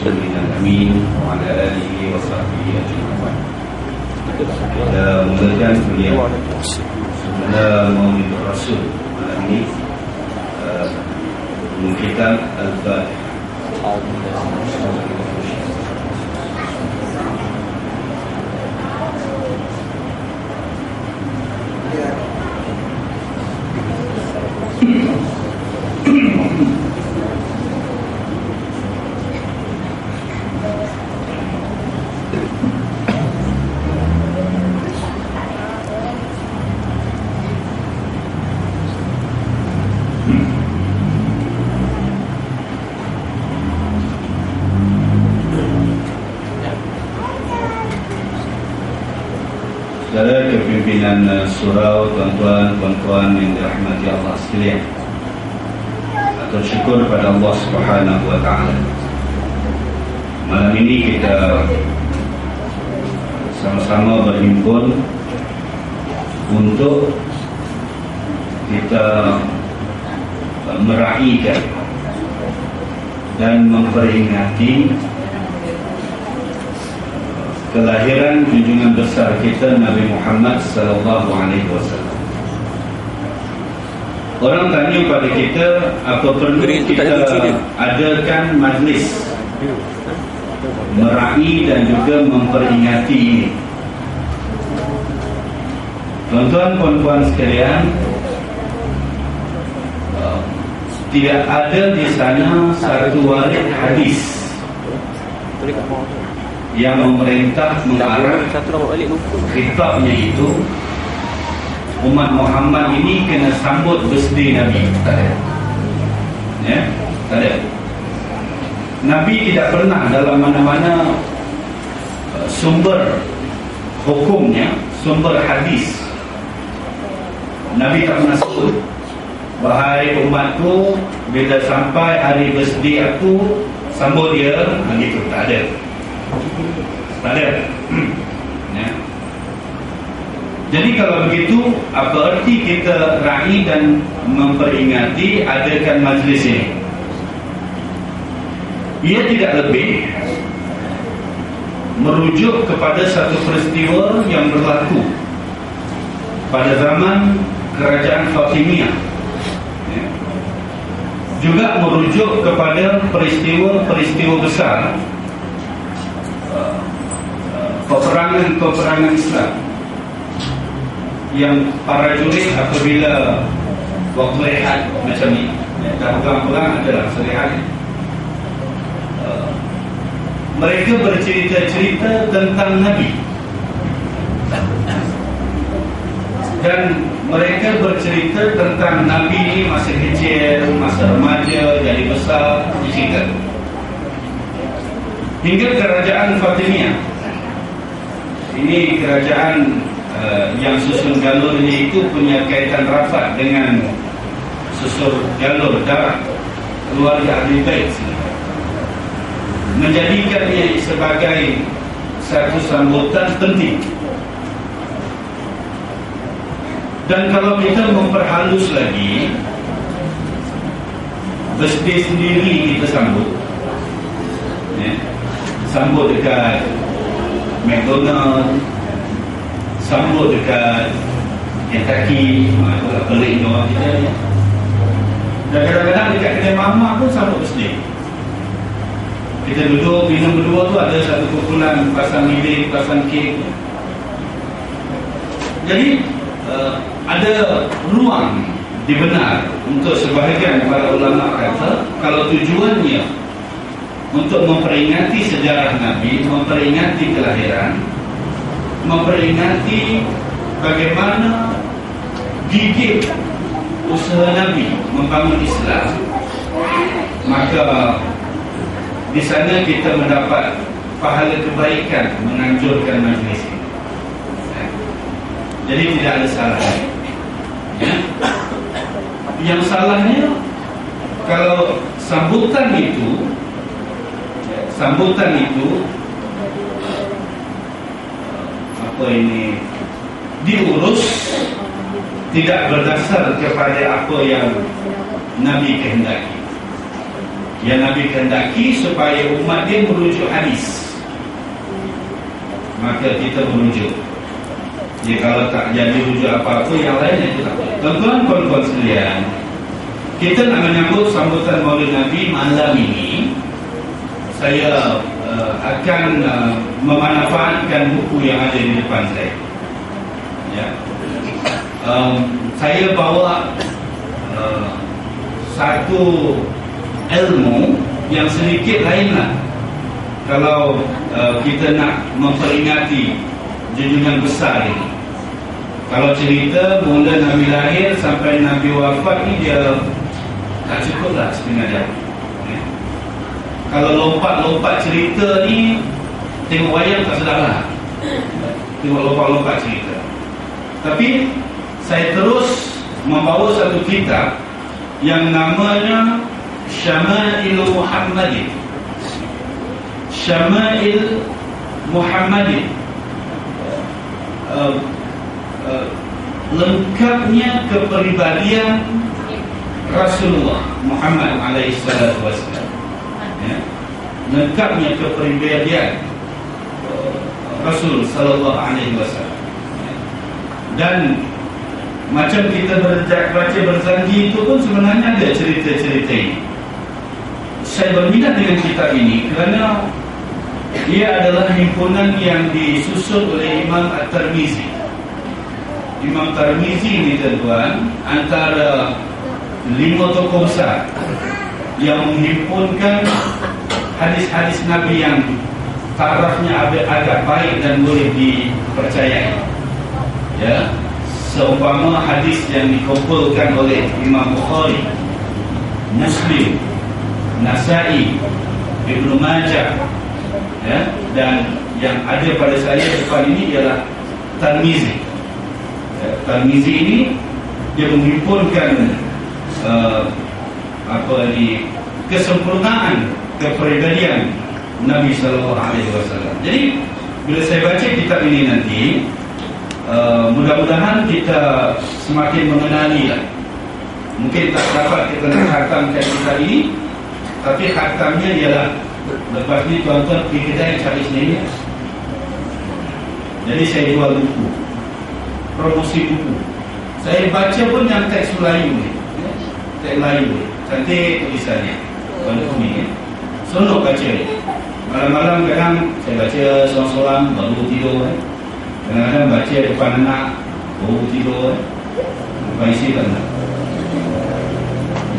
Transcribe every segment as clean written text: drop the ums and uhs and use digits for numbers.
Rasulina Amin wa ala alihi wa sahbihi ajma'in. Kita mulakan kuliah Sunnah Maulid Rasul malam ini, kitab Al-Fatihah. Saudara kepimpinan surau, tuan-tuan, puan-puan yang dirahmati Allah sekalian, atur syukur pada Allah Subhanahu wa taala. Malam ini kita sama-sama berhimpun untuk kita meraihkan dan memperingati kelahiran junjungan besar kita Nabi Muhammad sallallahu alaihi wasallam. Orang tanya pada kita, apa perlu kita adakan majlis meraih dan juga memperingati ini? Tuan-tuan, puan-puan sekalian, tidak ada di sana satu warid hadis yang memerintah mengarah khitabnya itu umat Muhammad ini kena sambut birthday Nabi. Tak ada. Ya, tak ada. Nabi tidak pernah dalam mana-mana sumber hukumnya, sumber hadis, Nabi tak pernah sebut, wahai umatku, bila sampai hari birthday aku, sambut dia, begitu. Tak ada. Tak ada. Ya. Jadi kalau begitu, apa erti kita raih dan memperingati adakan majlis ini? Ia tidak lebih merujuk kepada satu peristiwa yang berlaku pada zaman kerajaan Fatimiyah. Ya. Juga merujuk kepada peristiwa-peristiwa besar peperangan Islam yang para jurid apabila waktu rehat macam ni, dah perang adalah serehat, mereka bercerita-cerita tentang Nabi, dan mereka bercerita tentang Nabi ni masa kecil, masa remaja, jadi besar, dicerita hingga kerajaan Fatimiyah. Ini kerajaan yang susun jalurnya itu punya kaitan rapat dengan susun jalur darah keluarga Ahli Bait, menjadikannya sebagai satu sambutan penting. Dan kalau kita memperhalus lagi, birthday sendiri kita sambut, ya, sambut dekat McDonald, sambut dekat Kentucky, itulah pelik orang kita ni. Dan kadang-kadang dekat kedai mamak pun sambut birthday. Kita duduk minum berdua tu, ada satu kumpulan pasang milik, pasang kek. Jadi ada ruang dibenar untuk sebahagian para ulama kata, kalau tujuannya untuk memperingati sejarah Nabi, memperingati kelahiran, memperingati bagaimana gigih usaha Nabi membangun Islam, maka di sana kita mendapat pahala kebaikan menganjurkan majlis ini. Jadi tidak ada salah. Ya. Yang salahnya kalau sambutan itu diurus tidak berdasar kepada apa yang Nabi kehendaki. yang Nabi kehendaki supaya umat dia merujuk hadis, maka kita merujuk. Ya, kalau tak jadi rujuk apa-apa, yang lain itu tak boleh. Tuan-tuan, kawan-kawan sekalian, kita nak menyambut sambutan Maulid Nabi malam ini. Saya akan memanfaatkan buku yang ada di depan saya. Ya. Saya bawa satu ilmu yang sedikit lainlah kalau kita nak memperingati junjungan besar ini. Kalau cerita mula Nabi lahir sampai Nabi wafat ni dia tak cukup lah setengah jam. Kalau lompat-lompat cerita ni, tengok wayang tak sedap lah. Tengok lompat-lompat cerita. Tapi saya terus membawa satu kitab yang namanya Syama'il Muhammadin. Syama'il Muhammadin, lengkapnya kepribadian Rasulullah Muhammad alaihi salatu wasallam. Ya. Lengkapnya kepribadian Rasul sallallahu alaihi wasallam. Dan macam kita baca berzanji itu pun sebenarnya ada cerita-cerita ini. Saya berminat dengan kitab ini kerana ia adalah himpunan yang disusun oleh Imam At-Tirmizi. Imam Tirmizi ini, tuan-tuan, antara 5 tokoh besar yang menghimpunkan hadis-hadis Nabi yang tarafnya agak baik dan boleh dipercayai. Ya, seumpama hadis yang dikumpulkan oleh Imam Bukhari, Muslim, Nasai, Ibnu Majah, ya, dan yang ada pada saya depan ini ialah Tirmizi. Tirmizi ini dia menghimpunkan kesempurnaan kepribadian Nabi sallallahu alaihi wasallam. Jadi bila saya baca kitab ini nanti, mudah-mudahan kita semakin mengenali lah. Mungkin tak dapat kita nak khatamkan kitab ini, tapi khatamnya ialah lepas ni tuan-tuan pergi kedai cari sendiri. Jadi saya jual buku, promosi buku. Saya baca pun yang teks Melayu ni, teks Melayu ni, cantik tulisannya, warna kuning ya. Seronok baca ni. Malam-malam kadang saya baca seorang-seorang baru tidur kan. Kadang-kadang baca depan anak baru tidur kan. Depan isi tak nak.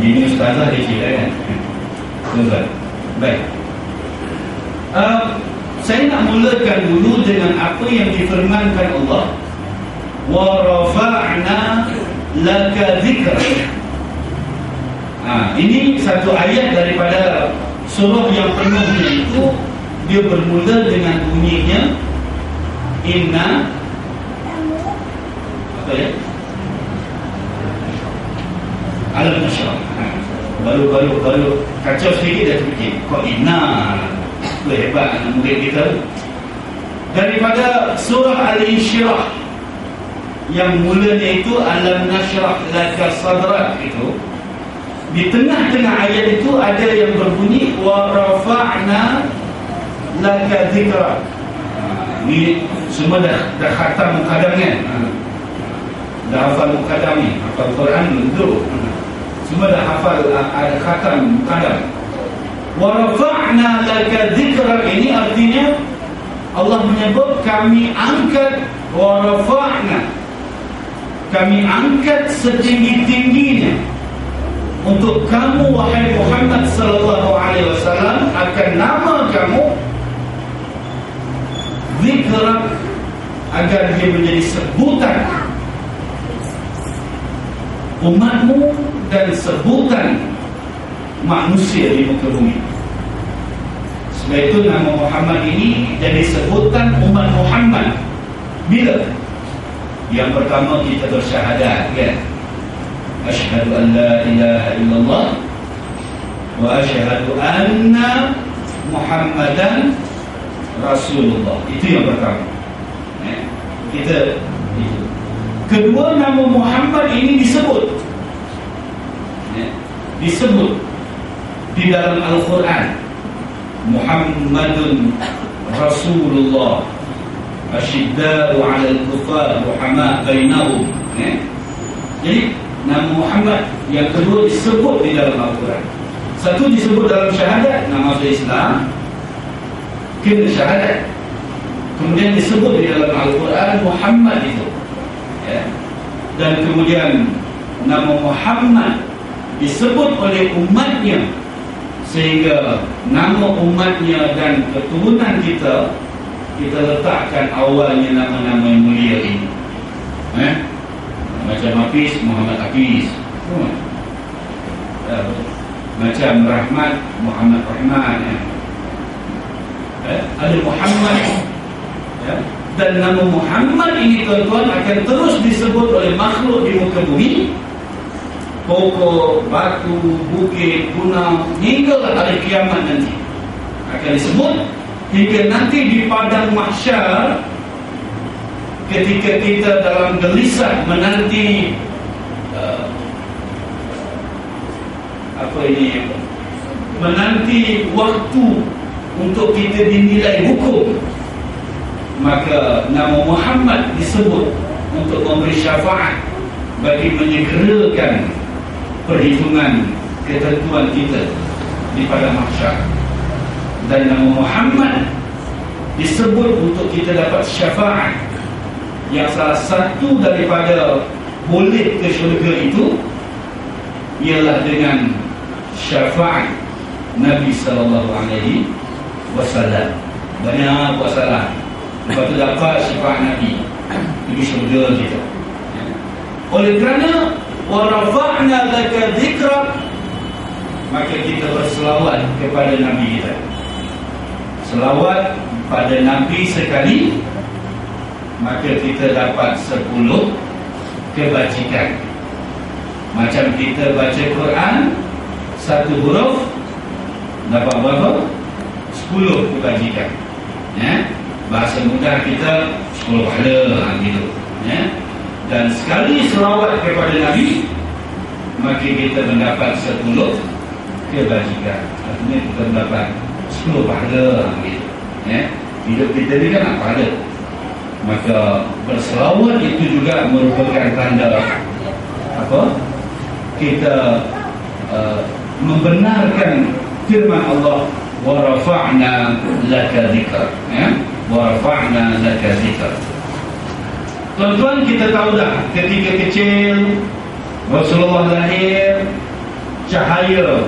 Ini ustazah dia cerita kan. Tuan-tuan, baik. Saya nak mulakan dulu dengan apa yang difirmankan Allah, wa rafa'na laka dzikra. Ini satu ayat daripada surah yang penuhnya itu. Dia bermula dengan bunyinya inna, apa ya, alam nashrah. Baru kacau sedikit dah terfikir kok inna. Hebat anak murid kita. Daripada surah Al-Insyirah yang mulanya itu alam nashrah laka sadrak, itu di tengah-tengah ayat itu ada yang berbunyi wa rafa'na laka dzikra. Ini semua dah khatam muqaddam kan. Dah hafal muqaddam ni, hafal Quran dulu. Semua dah hafal, ada khatam muqaddam. Wa rafa'na laka dzikra ini artinya Allah menyebut kami angkat, wa rafa'na, kami angkat setinggi-tingginya untuk kamu wahai Muhammad sallallahu alaihi wasallam, akan nama kamu dzikra, agar dia menjadi sebutan umatmu dan sebutan manusia di muka bumi. Sebab itu nama Muhammad ini jadi sebutan umat Muhammad. Bila? Yang pertama kita bersyahadat kan, asyhadu an la ilaha illallah wa asyhadu anna Muhammadan Rasulullah. Itu yang pertama. Kita itu. Kedua, nama Muhammad ini disebut. Disebut di dalam Al-Quran, Muhammadun Rasulullah asyidda'u 'alal kuffar ruhama' bainahum. Jadi nama Muhammad yang kedua disebut di dalam Al-Quran. Satu disebut dalam syahadat, nama masuk Islam, kena syahadat. Kemudian disebut di dalam Al-Quran Muhammad itu, dan kemudian nama Muhammad disebut oleh umatnya, sehingga nama umatnya dan keturunan kita letakkan awalnya nama-nama yang mulia ini. Macam Hafiz, Muhammad Hafiz. Macam Rahmat, Muhammad Rahman. Ada Muhammad. Dan nama Muhammad ini, tuan-tuan, akan terus disebut oleh makhluk di muka bumi. Pokok, batu, bukit, gunung, hingga hari kiamat nanti akan disebut, hingga nanti di padang mahsyar, ketika kita dalam gelisah menanti menanti waktu untuk kita dinilai hukum, maka nama Muhammad disebut untuk memberi syafaat bagi menyegerakan perhitungan ketentuan kita di padang mahsyar. Dan nama Muhammad disebut untuk kita dapat syafaat, yang salah satu daripada boleh ke syurga itu ialah dengan syafaat Nabi sallallahu alaihi wasallam. Banyak buat salah, lepas tu dapat syafaat Nabi pergi syurga kita. Oleh kerana wa rafa'na laka dzikrak, maka kita berselawat kepada Nabi kita. Selawat pada Nabi sekali, maka kita dapat 10 kebajikan. Macam kita baca Quran, satu huruf dapat berapa? 10 kebajikan. Bahasa mudah kita 10 pahala gitu. Dan sekali selawat kepada Nabi, maka kita mendapat 10 kebajikan. Artinya kita mendapat 10 pahala gitu. Hidup kita ni kan apa ada. Maka berselawat itu juga merupakan tanda apa? Kita membenarkan firman Allah, wa rafa'na laka dzikrak. Wa rafa'na laka dzikrak. Tuan-tuan, kita tahu dah, ketika kecil Rasulullah lahir, cahaya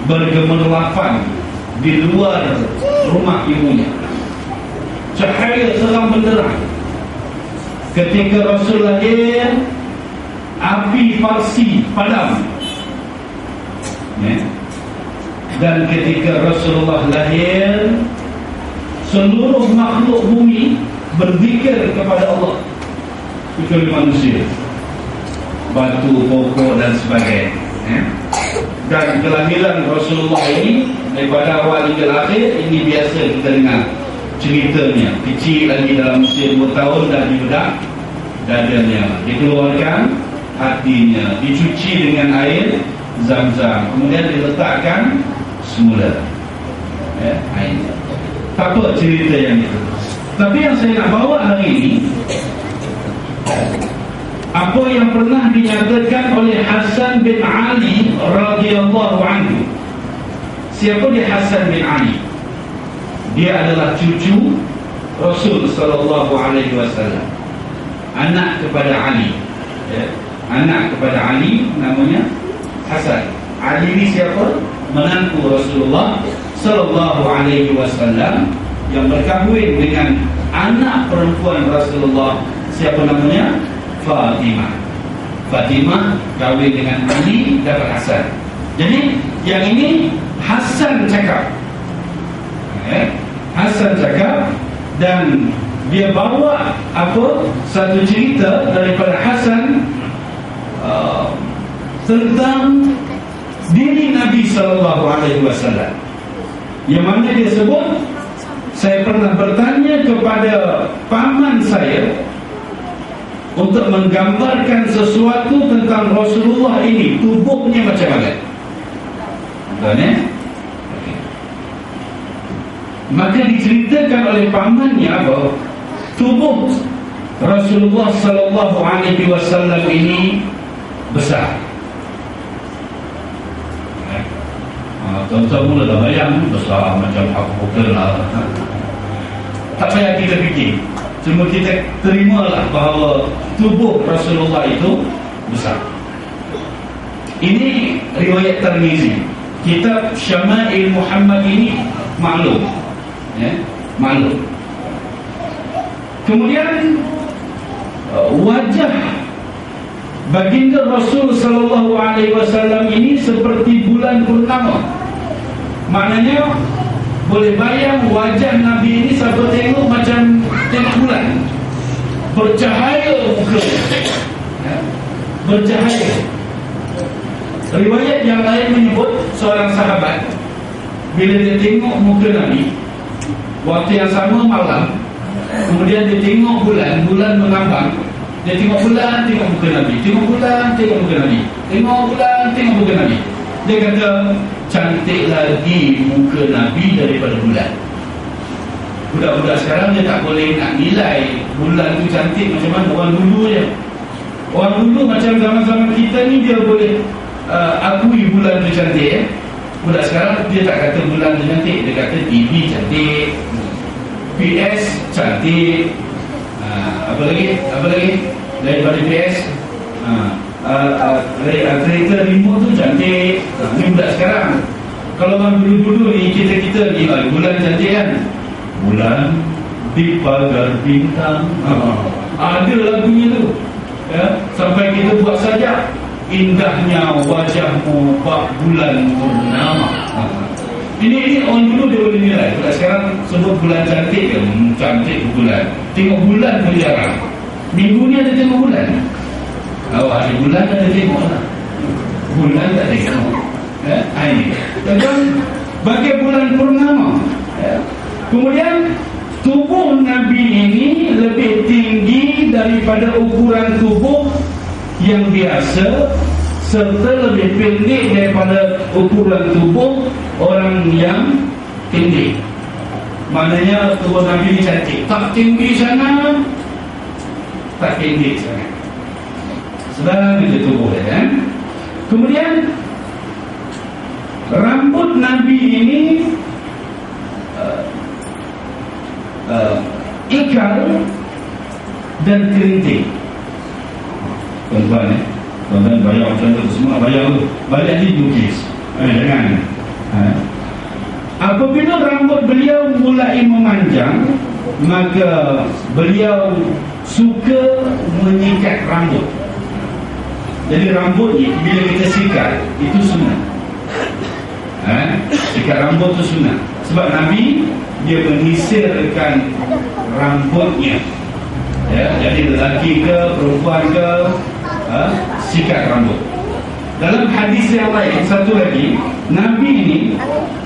bergemerlapan di luar rumah ibunya. Cahaya terang benderang. Ketika Rasul lahir, api Parsi padam. Dan ketika Rasulullah lahir, seluruh makhluk bumi berzikir kepada Allah, kecuali manusia, batu, pokok dan sebagainya. Dan kelahiran Rasulullah ini daripada awal hingga akhir, ini biasa kita dengar ceritanya. Kecil lagi dalam usia 2 tahun dah dibedah dadanya, dikeluarkan hatinya, dicuci dengan air Zam-Zam, kemudian diletakkan semula air. Tak apa cerita yang itu. Tapi yang saya nak bawa hari ini, apa yang pernah dinyatakan oleh Hasan bin Ali radhiyallahu anhu. Siapa dia Hasan bin Ali? Dia adalah cucu Rasul sallallahu alaihi wasallam, anak kepada Ali. Anak kepada Ali, namanya Hasan. Ali ini siapa? Menantu Rasulullah sallallahu alaihi wasallam yang berkahwin dengan anak perempuan Rasulullah. Siapa namanya? Fatimah. Fatimah kahwin dengan Ali, dapat Hasan. Jadi yang ini Hasan cakap. Hasan cakap, dan dia bawa apa? Satu cerita daripada Hasan tentang diri Nabi sallallahu alaihi wasallam. Yang mana dia sebut, saya pernah bertanya kepada paman saya untuk menggambarkan sesuatu tentang Rasulullah ini, tubuhnya macam mana. Bukan Maka diceritakan oleh pamannya bahawa tubuh Rasulullah sallallahu alaihi wasallam ini besar. Tuan-tuan mula dah bayang besar macam apa lah. Tak payah kita fikir, cuma kita terimalah bahawa tubuh Rasulullah itu besar. Ini riwayat Tirmizi. Kitab Syama'il Muhammad ini maklum, maklum. Kemudian wajah baginda Rasul sallallahu alaihi wasallam ini seperti bulan purnama. Maknanya boleh bayang wajah Nabi ini siapa tengok macam tengok bulan, bercahaya muka, bercahaya. Riwayat yang lain menyebut seorang sahabat bila dia tengok muka Nabi waktu yang sama malam, kemudian dia tengok bulan, bulan mengambang. Dia tengok bulan, tengok muka Nabi, tengok bulan, tengok muka Nabi, tengok bulan, tengok muka Nabi. Dia kata cantik lagi muka Nabi daripada bulan. Budak-budak sekarang dia tak boleh nak nilai bulan tu cantik macam mana. Orang dulu je, orang dulu macam zaman-zaman kita ni dia boleh akui bulan tu cantik. Budak sekarang dia tak kata bulan tu cantik, dia kata TV cantik, PS cantik, apa lagi daripada PS, kereta remote tu cantik. Ni budak sekarang. Kalau orang dulu-dulu ni kita ni bulan cantik kan, bulan di pagar bintang, ada lagunya tu ya. Sampai kita buat saja indahnya wajahmu bak bulan purnama. Ini orang dulu dia boleh nilai. Budak sekarang sebut bulan cantik ke, cantik bulan. Tengok bulan pun jarang. Minggu ni ada tengok bulan. Hari bulan ada tengok lah, bulan tak tengok. Ini dan bagai bulan purnama. Kemudian tubuh Nabi ini lebih tinggi daripada ukuran tubuh yang biasa, serta lebih pendek daripada ukuran tubuh orang yang pendek. Maknanya tubuh Nabi ini cantik, tak tinggi sana, tak pendek sana, sedang dia tubuh kan. Kemudian rambut Nabi ini ikal dan kerinting. Tuan-tuan tuan-tuan bayar macam tu semua, bayar tu balik ni lukis, jangan. Apabila rambut beliau mulai memanjang, maka beliau suka menyikat rambut. Jadi rambut ni bila kita sikat itu sunnah. Sikat rambut tu sunnah. Sebab Nabi dia menyisirkan rambutnya. Jadi lelaki ke perempuan ke, sikat rambut. Dalam hadis yang lain satu lagi, Nabi ini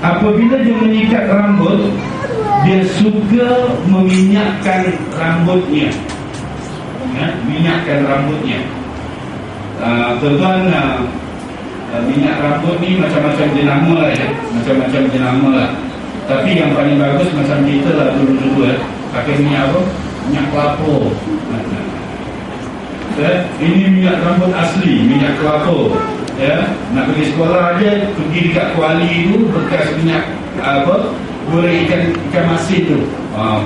apabila dia menyikat rambut, dia suka meminyakkan rambutnya. Minyakkan rambutnya. Tuan-tuan, minyak rambut ni macam-macam jenama lah ya, macam-macam jenama lah. Tapi yang paling bagus macam kita lah dulu-dulu pakai minyak apa? Minyak kelapa. Ini minyak rambut asli, minyak kelapa. Nak pergi sekolah aja, pergi dekat kuali tu bekas minyak apa? Goreng ikan masin tu.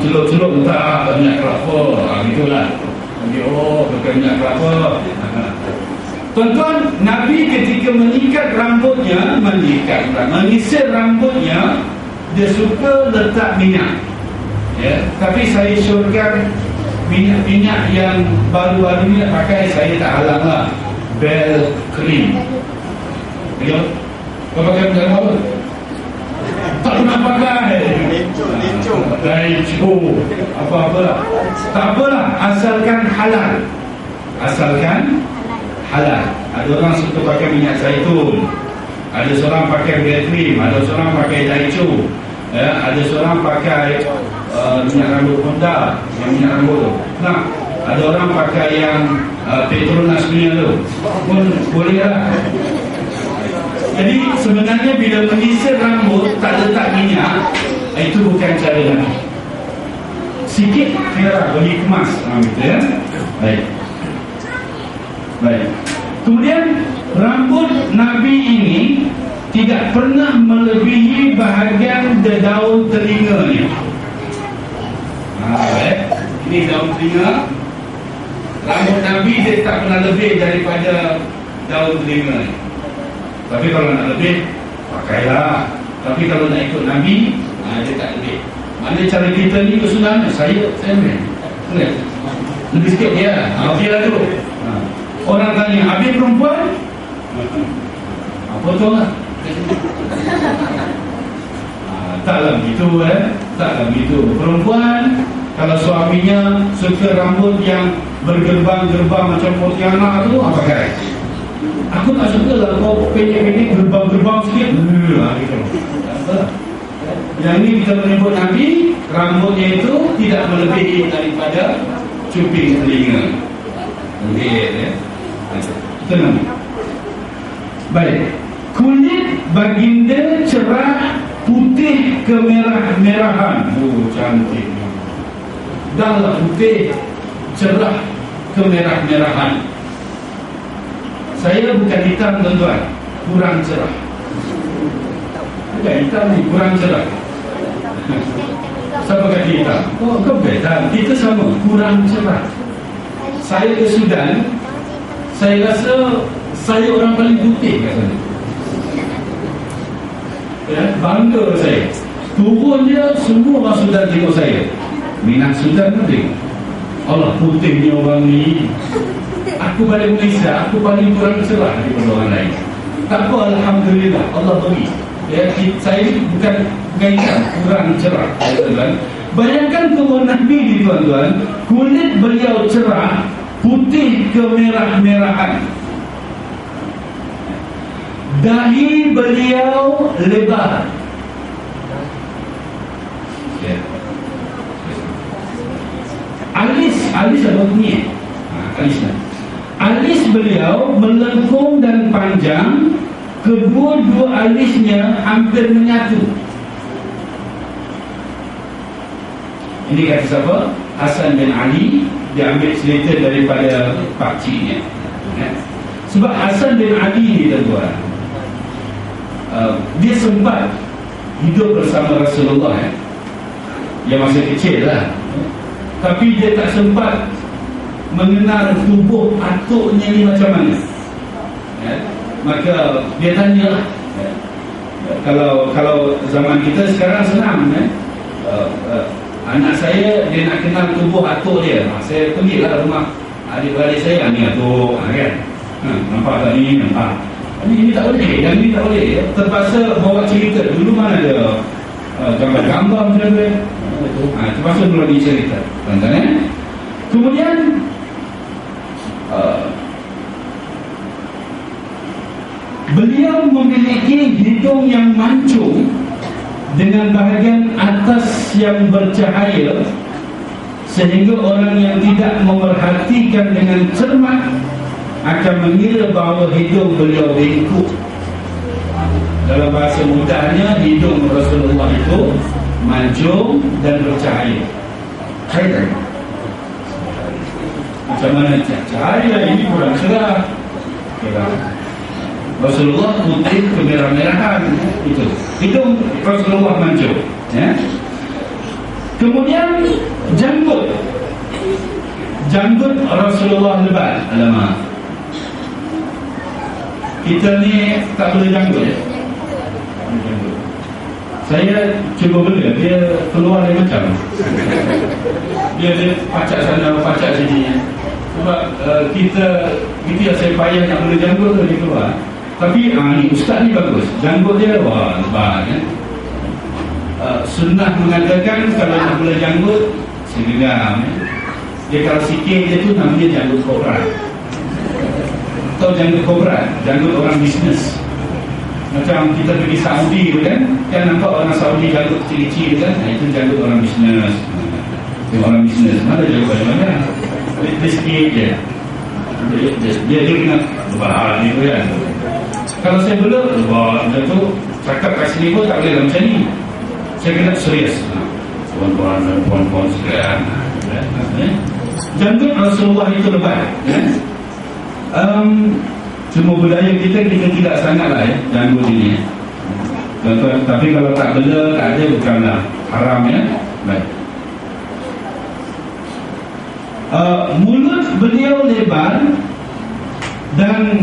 Celup-celup entah minyak kelapa. Gitulah. Bekas minyak kelapa. Tuan-tuan, Nabi ketika menyikat rambutnya, mengisir rambutnya, dia suka letak minyak. Tapi saya syorkan minyak yang baru-baru ni nak pakai, saya tak halang lah. Bell cream. Kau pakai minyak apa? Tak pernah pakai. Lencur. Apa-apa lah. Tak apalah, asalkan halal. Asalkan halal. Ada orang suka pakai minyak zaitun, ada seorang pakai bell cream, ada seorang pakai daichu, ada seorang pakai minyak rambut Honda, yang minyak rambut tu. Nah, ada orang pakai yang Petronas punya tu pun boleh lah. Jadi sebenarnya bila menyisir rambut tak letak minyak, Itu bukan cara Nabi. Sikit merah bagi kemas, gitu ya. Baik. Kemudian rambut Nabi ini tidak pernah melebihi bahagian daun telinganya. Ini daun telinga. Rambut Nabi dia tak pernah lebih daripada daun telinga ni. Tapi kalau nak lebih, pakailah. Tapi kalau nak ikut Nabi, dia tak lebih. Mana cara kita ni kesunahan? Saya boleh. Lebih sikit dia. Okey lah tu. Orang tanya, habis perempuan? Potong lah. Taklah begitu taklah begitu. Perempuan kalau suaminya suka rambut yang bergerbang-gerbang macam Pontianak tu, apa pakai? Aku tak suka lah kau pendek-pendek gerbang-gerbang sikit. Yang ni kita menyebut Nabi, rambutnya itu tidak melebihi daripada cuping telinga. Itu Nabi. Baik. Kulit baginda cerah putih kemerah-merahan. Cantik. Dah lah putih, cerah kemerah-merahan. Saya bukan hitam tuan-tuan, kurang cerah. Bukan hitam ni, kurang cerah. Siapa kata hitam? Kau beda. Kita sama, kurang cerah. Saya ke Sudan, saya rasa saya orang paling putih kat sana. Bangga saya. Turun dia, semua orang Sudan tengok saya. Minat Sudan pun tengok. Allah, putihnya orang ni. Aku balik Malaysia, aku paling kurang cerah daripada orang lain. Tak apa, Alhamdulillah, Allah beri. Saya bukan hitam, kurang cerah. Bayangkan turun Nabi ni tuan-tuan, kulit beliau cerah, putih kemerah-merahan. Dahi beliau lebar. Alis apa bunyi? Alis beliau melengkung dan panjang. Kedua-dua alisnya hampir menyatu. Ini kata siapa? Hasan bin Ali. Dia ambil cerita daripada pakciknya. Sebab Hasan bin Ali ni tuan-tuan, dia sempat hidup bersama Rasulullah yang masih kecil lah. Tapi dia tak sempat mengenal tubuh atuknya ni macam mana. Maka dia tanyalah. Kalau zaman kita sekarang senang, anak saya dia nak kenal tubuh atuk dia, saya pergilah rumah adik-beradik saya, ni atuk kan. Nampak tak ni? Nampak. Ini tak boleh, yang ni tak boleh. Terpaksa bawa cerita. Dulu mana ada gambar-gambar macam tu. Terpaksa dulu dicerita. Tuan-tuan. Kemudian beliau memiliki hidung yang mancung dengan bahagian atas yang bercahaya, sehingga orang yang tidak memerhatikan dengan cermat akan mengira bahawa hidung beliau bengkok. Dalam bahasa mudahnya, hidung Rasulullah itu mancung dan bercahaya. Cahaya macam mana cahaya ini kurang cerah. Rasulullah putih kemerah-merahan. Itu hidung Rasulullah mancung. Kemudian janggut Rasulullah lebat. Alamak, kita ni tak boleh janggut. Saya cuba bela, dia keluar dia macam dia pacak sana, pacak sini. Sebab kita yang saya payah nak bela janggut tu, dia keluar. Tapi ni ustaz ni bagus, janggut dia wah lebat kan. Sunnah mengatakan kalau nak bela janggut segenggam. Dia kalau sikit dia tu namanya janggut kobra. Atau janggut kobra, janggut orang bisnes. Macam kita pergi Saudi tu kan nampak orang Saudi janggut kecil-kecil kan, itu janggut orang bisnes. Orang bisnes mana janggut banyak-banyak, dia sikit je. Dia kena lebat ni tu kan. Kalau saya bela lebat macam tu, cakap kat sini pun tak boleh macam ni. saya kena serius. Puan-puan dan puan-puan sekalian, janggut Rasulullah itu lebat. Semua budaya kita tidak sangatlah janggut ini. Tapi kalau tak bela, tak ada, bukanlah haram ya. Baik. Mulut beliau lebar dan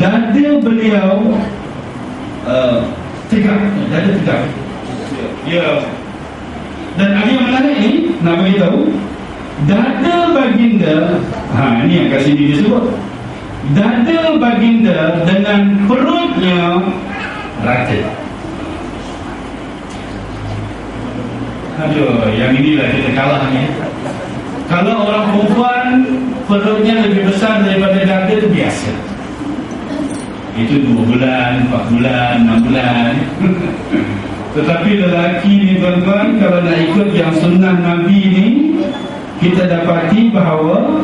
dada beliau tegak, dada tegak. Ya. Dan ada yang menarik ni, nak bagi tahu, dada baginda, ini yang kat sini disebut, dada baginda dengan perutnya rata. Aduh, yang inilah kita kalah ni. Kalau orang perempuan perutnya lebih besar daripada dada itu biasa. Itu 2 bulan, 4 bulan, 6 bulan. Tetapi lelaki ni tuan-tuan, kalau nak ikut yang sunnah Nabi ni, kita dapati bahawa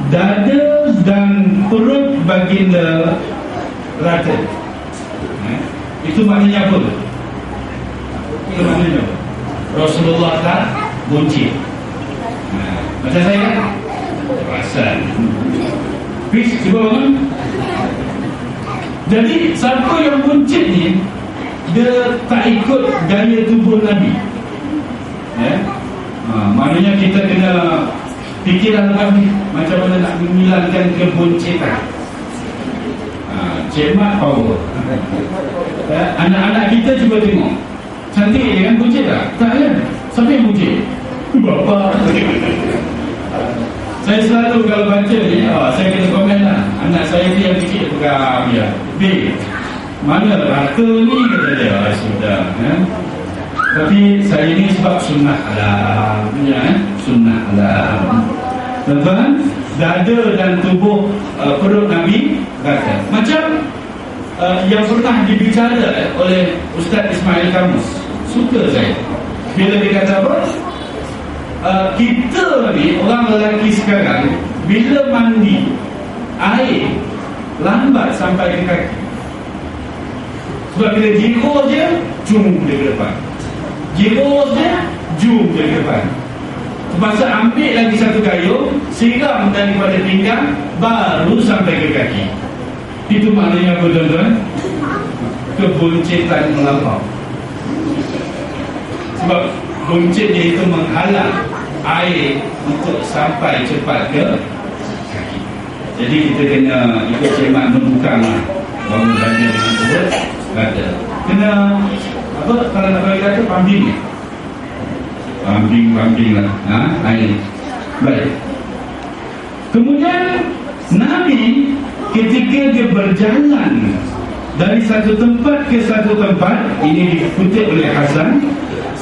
dada dan perut baginda rata. Itu maknanya apa? Itu maknanya apa? Rasulullah tak buncit. Macam saya kan? Perasan. Fish, cuba bangun. Jadi siapa yang buncit ni, dia tak ikut gaya tubuh Nabi. Maknanya kita kena fikirlah lepas ni, macam mana nak menghilangkan kebuncitan. Cemat power. Anak-anak kita cuba tengok, cantik kan, buncit tak? Tak kan? Siapa yang buncit? Bapa. Saya selalu kalau baca ni, saya kena komen lah. Anak saya ni yang kecil pegang dia, B, mana rata ni, kata dia. Sudah Tapi saya ni sebab sunnah alam, sunnah alam. Tuan-tuan, dada dan tubuh perut Nabi rata. Macam yang pernah dibicara oleh Ustaz Ismail Kamus, suka saya bila dia kata apa, kita ni orang lelaki sekarang bila mandi, air lambat sampai ke kaki. Sebab bila jengkol je, jum dia ke depan, jengkol je, jum dia ke depan. Terpaksa ambil lagi satu gayung, siram daripada pinggang, baru sampai ke kaki. Itu maknanya apa tuan-tuan? Kebuncitan melampau. Sebab buncit dia itu menghalang air untuk sampai cepat ke kaki. Jadi kita kena ikut cemat membukang bangun dada dengan perut rata. Kena apa, kalau nak bagi kata, pumping lah air. Baik. Kemudian Nabi ketika dia berjalan dari satu tempat ke satu tempat, ini dikutip oleh Hasan,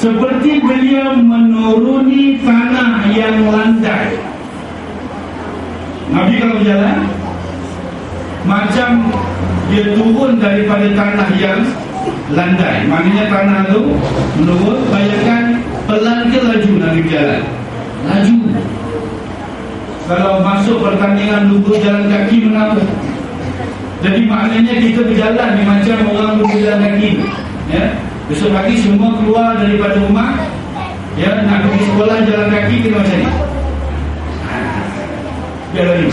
seperti beliau menuruni tanah yang landai. Nabi kalau berjalan macam dia turun daripada tanah yang landai. Maknanya tanah tu menurun. Bayangkan pelan ke laju Nabi berjalan? Laju. Kalau masuk pertandingan lugu jalan kaki, menang. Jadi maknanya kita berjalan ni macam orang lugu jalan kaki. Besok pagi semua keluar daripada rumah, nak pergi sekolah jalan kaki, kena macam ni. Biar lagi.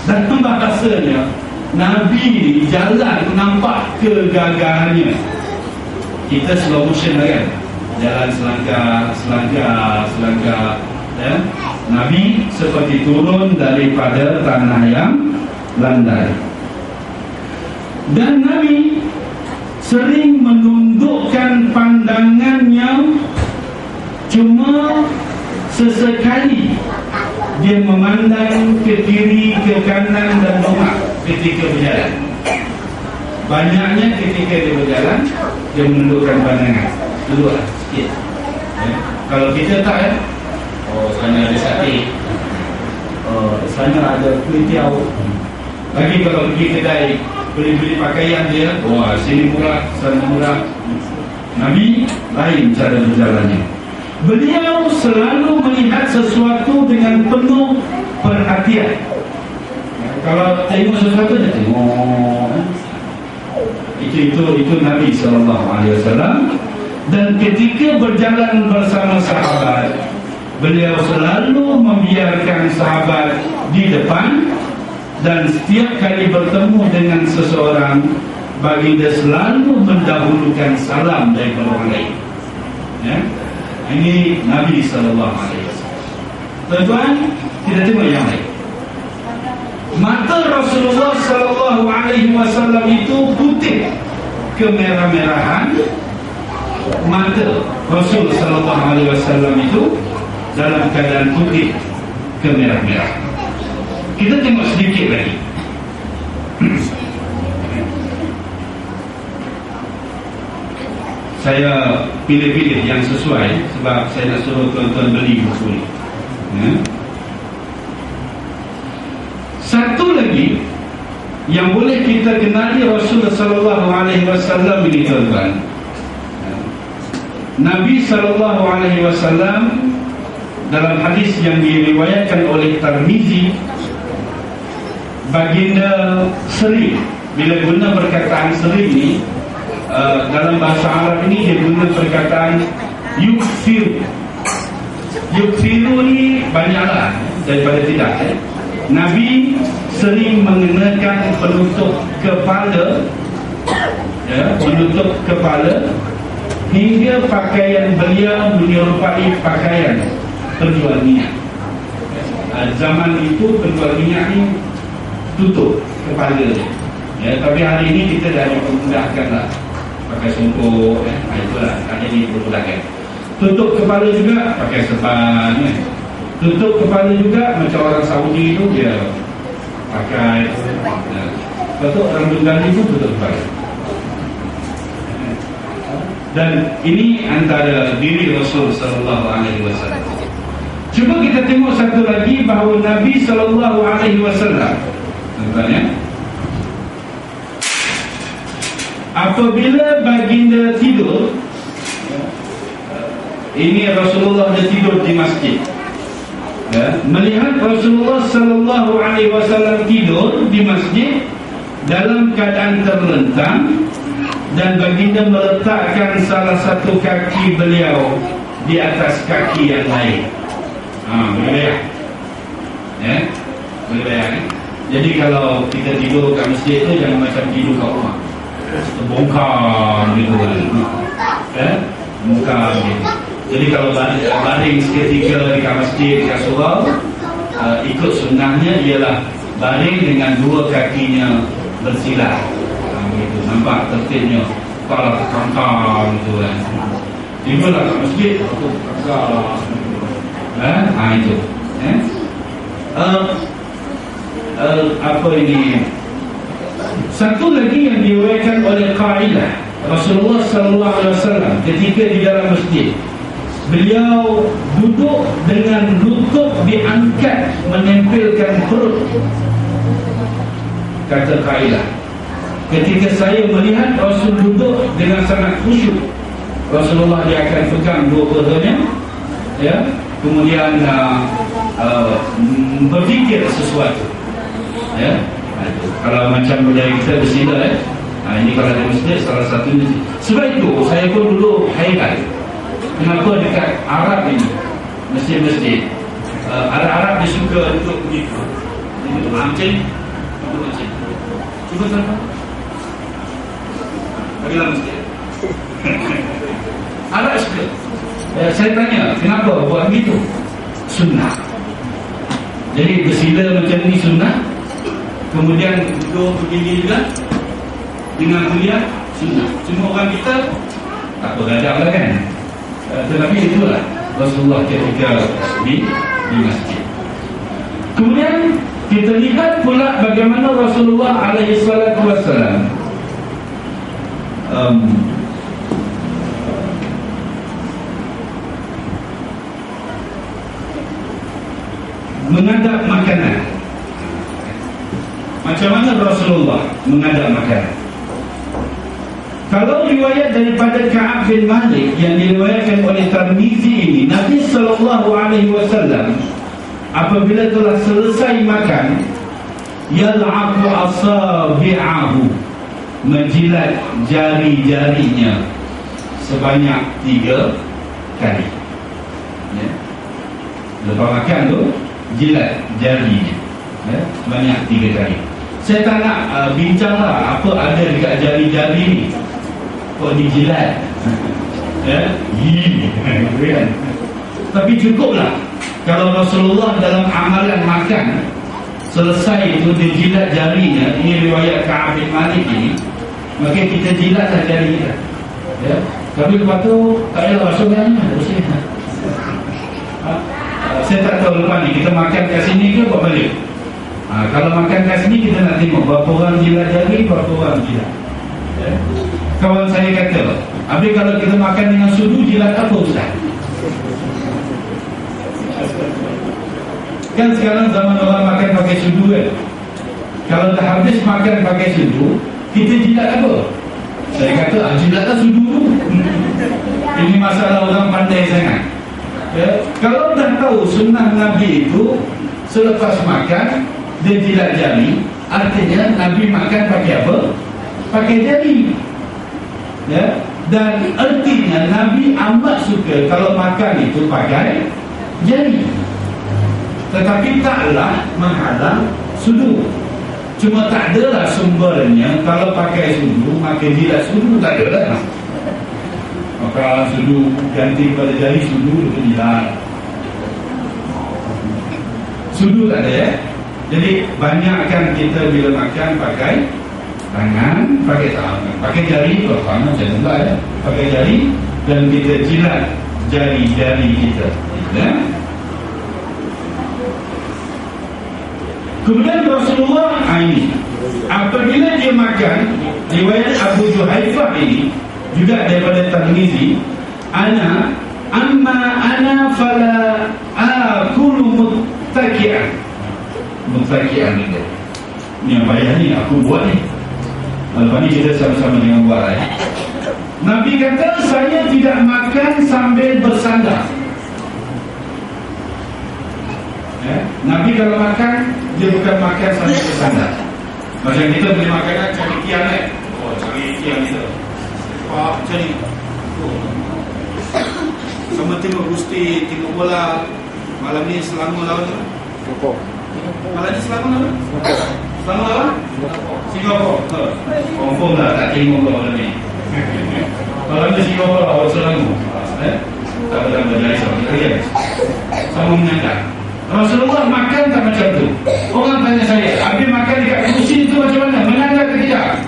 Dan bahasanya Nabi ni jalan nampak kegagahannya. Kita slow motion lah kan, jalan selangkah. Nabi seperti turun daripada tanah yang landai. Dan Nabi sering menundukkan pandangannya, cuma sesekali dia memandang ke kiri, ke kanan dan bawah ketika berjalan. Banyaknya ketika dia berjalan, dia menundukkan pandangan. Dululah sikit. Kalau kita tak, sana ada sate, sana ada kuih tiaw. Lagi kalau pergi kedai beli pakaian dia, sini murah, sana murah. Nabi lain cara berjalannya. Beliau selalu melihat sesuatu dengan penuh perhatian. Kalau tengok sesuatu, dia tengok. Itu Nabi SAW. Dan ketika berjalan bersama sahabat, beliau selalu membiarkan sahabat di depan, dan setiap kali bertemu dengan seseorang, baginda selalu mendahulukan salam daripada orang lain. Ya? Ini Nabi SAW. Tuan-tuan, kita tengok yang lain. Mata Rasulullah SAW itu putih kemerah-merahan. Mata Rasul SAW itu dalam keadaan putih kemerah-merahan. Kita tengok sedikit lagi. Saya pilih-pilih yang sesuai sebab saya nak suruh tuan-tuan beli buku ni. Satu lagi yang boleh kita kenali Rasulullah SAW ini, tuan-tuan. Nabi SAW dalam hadis yang diriwayatkan oleh Tirmizi, baginda sering, bila guna perkataan sering ni, dalam bahasa Arab ini dia guna perkataan yukfiru. Yukfiru ni banyaklah daripada tidak. Nabi sering mengenakan penutup kepala, penutup kepala, hingga pakaian beliau menyerupai pakaian penjual minyak. Zaman itu penjual minyak ni tutup kepala dia. Tapi hari ini kita dah memudahkan lah, pakai songkok, itulah, hanya dipermudahkan. Tutup kepala juga pakai serban, tutup kepala juga macam orang Saudi itu dia pakai. Betul, orang Bengali pun tutup kepala. Dan ini antara diri Rasul SAW. Cuba kita tengok satu lagi, bahawa Nabi SAW, contohnya, apabila baginda tidur, ini Rasulullah dia tidur di masjid. Melihat Rasulullah SAW tidur di masjid dalam keadaan terlentang, dan baginda meletakkan salah satu kaki beliau di atas kaki yang lain. Boleh bayang? Boleh bayang? Jadi kalau kita tidur kat masjid tu, jangan macam tidur kat rumah, terbongkar gitu kan, bongkar gitu. Jadi kalau baring seketika dekat masjid, dekat surau, ikut sunnahnya ialah baring dengan dua kakinya bersilah. Begitu, nampak tertibnya, kepala terkangkar gitu kan. Tibalah kat masjid, aku terkangkar. Itu. Apa ini? Satu lagi yang diriwayatkan oleh Qailah, Rasulullah SAW ketika di dalam masjid, beliau duduk dengan lutut diangkat menempelkan perut. Kata Qailah, ketika saya melihat Rasul duduk dengan sangat khusyuk, Rasulullah dia akan pegang dua pahanya, kemudian berfikir sesuatu. Kalau macam budaya kita bersila, ini kalau ada masjid salah satunya. Sebab itu saya pun dulu hairan, kenapa dekat Arab ini, masjid-masjid Arab-Arab dia suka duduk begitu, duduk macam cuba sama bagilah masjid. Arab suka. Saya tanya, kenapa buat begitu? Sunnah. Jadi bersila macam ni sunnah, kemudian duduk begini juga dengan kuliah sunnah. Cuma orang kita tak beradab lah kan. Tetapi itulah Rasulullah ketika di masjid. Kemudian kita lihat pula bagaimana Rasulullah SAW mengadap makanan. Macam mana Rasulullah mengadap makanan? Kalau riwayat daripada Ka'ab bin Malik yang diriwayatkan oleh Tirmizi ini, Nabi SAW apabila telah selesai makan, yal'abu asabi'ahu, menjilat jari-jarinya sebanyak 3 kali. Ya. Lepas makan tu jilat jari, ya, sebanyak 3 kali. Saya tak nak bincang lah apa ada dekat jari-jari ni kok dijilat. Ya, kan? Tapi cukuplah kalau Rasulullah dalam amalan makan selesai itu dia jilat jarinya. Ini riwayat Ka'ab bin Malik ini, maka kita jilatlah jari kita. Ya. Tapi lepas tu tak payah basuh tangan, bersih. Saya tak tahu lepas ni kita makan kat sini ke buat balik. Kalau makan kat sini kita nak tengok berapa orang jilat jari, berapa orang jilat. Ya. Kawan saya kata, habis kalau kita makan dengan sudu, jilat apa Ustaz? Kan sekarang zaman orang makan pakai sudu kan. Kalau dah habis makan pakai sudu, kita jilat apa? Saya kata, jilatlah sudu tu. Ini masalah orang pandai sangat. Ya. Kalau dah tahu sunnah Nabi itu selepas makan dia jilat jari, artinya Nabi makan pakai apa? Pakai jari. Ya. Dan artinya Nabi amat suka kalau makan itu pakai jari. Tetapi taklah menghalang sudu. Cuma tak adalah sumbernya kalau pakai sudu maka jilat sudu, tak adalah. Maka sudu ganti pada jari, sudu itu jilat. Sudu tak ada ya. Jadi banyakkan kita bila makan pakai tangan, pakai tangan, pakai jari, tangan macam tu lah ya. Pakai jari dan kita jilat jari-jari kita. Ya. Kemudian Rasulullah ini apabila dia makan, riwayat Abu Juhaifah ini juga daripada Tirmizi, ana fala akulu muttaki'an. Muttaki'an itu ni yang payah ni aku buat ni. Lepas ni kita sama-sama dengan buat Nabi kata saya tidak makan sambil bersandar. Ya? Nabi kalau makan dia bukan makan sambil bersandar. Macam kita boleh makan cari tiang kan. Cari tiang kita macam ni. Sama tengok Gusti, tengok bola. Malam ni Selangor lawan Singapura. Malam ni Selangor lawan Selangor lawan Singapura. Confirm lah tak tengok malam ni. Malam ni Singapura lawan Selangor. Tak ada berdaya sama. Sama menyangka Rasulullah makan tak macam tu. Orang tanya saya, habis makan dekat kursi tu macam mana? Menang ke tidak?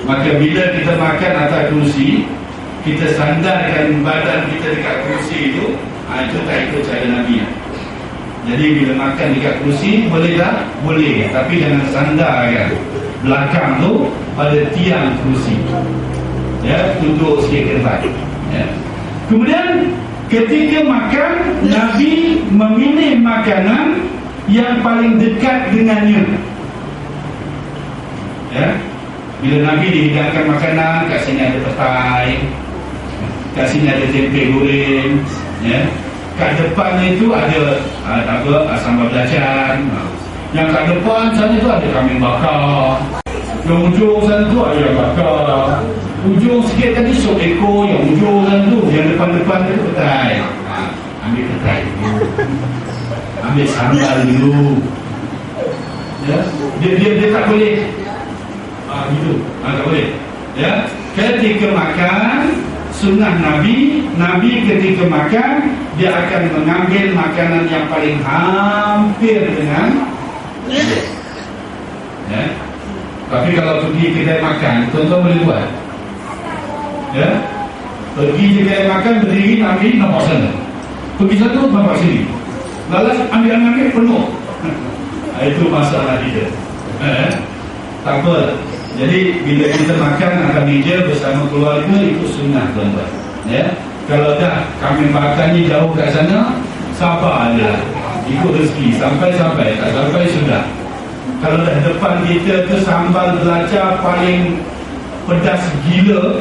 Maka bila kita makan atas kursi, kita sandarkan badan kita dekat kursi itu, itu tak ikut cara Nabi. Jadi bila makan dekat kursi, boleh tak? Boleh, tapi jangan sandarkan belakang tu pada tiang kursi. Ya, duduk sikit ke depan. Ya. Kemudian ketika makan, Nabi memilih makanan yang paling dekat dengannya. Ya. Bila Nabi dihidangkan makanan, kat sini ada petai, kat sini ada tempe goreng, ya. Kat depan itu ada sambal belacan. Yang kat depan sana tu ada kambing bakar. Yang ujung sana tu ayam bakar. Ujung sikit tadi sop ekor, yang ujung sana tu, yang depan-depan tu petai. Ambil petai dulu. Ambil sambal dulu. Ya. Dia tak boleh gitu. Tak boleh. Ya. Ketika makan, sunnah Nabi ketika makan dia akan mengambil makanan yang paling hampir dengan ya. Tapi kalau pergi kedai makan, tuan-tuan boleh buat. Ya. Pergi kedai makan, berdiri, ambil, nampak sana. Pergi satu, nampak sini. Lalas ambil penuh. Itu masalah dia. Tak apa. Jadi bila kita makan akan meja bersama keluarga, itu sunnah tuan-tuan. Ya. Kalau dah kami makannya jauh kat sana, sabar aja. Ikut rezeki, sampai tak sampai sudah. Kalau dah depan kita tu sambal belacan paling pedas gila